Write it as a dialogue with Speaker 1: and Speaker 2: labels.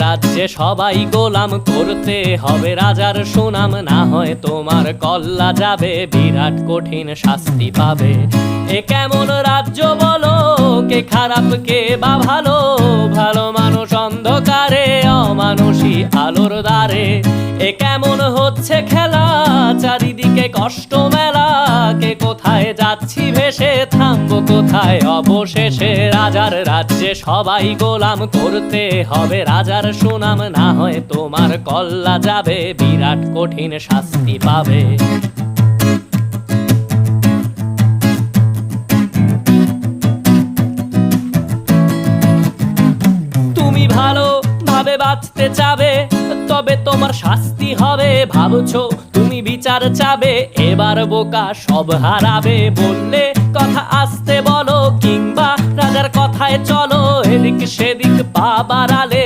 Speaker 1: রাজ্যে সবাই গোলাম, করতে হবে রাজার সুনাম, না হয় তোমার কল্লা যাবে, বিরাট কঠিন শাস্তি পাবে। এ কেমন রাজ্য বলো, কে খারাপ কে বা ভালো, ভালো মানুষ অন্ধকারে, অমানুষী আলোর দ্বারে। এ কেমন হচ্ছে খেলা, চারিদিকে কষ্ট মেলা, কে কোথায় যাচ্ছি ভেসে, থামবো কোথায় অবশেষে। রাজার রাজ্যে সবাই গোলাম, করতে হবে রাজার সুনাম, না হয় তোমার কল্লা যাবে, বিরাট কঠিন শাস্তি পাবে। তুমি ভালো ভাবে বাঁচতে চাবে, তবে তোমার শাস্তি হবে। ভাবছো তুমি বিচার চাবে, এবার বোকা সব হারাবে। বললে কথা আসতে বলো, কিংবা রাজার কথায় চলো, এদিক সেদিক পা বাড়ালে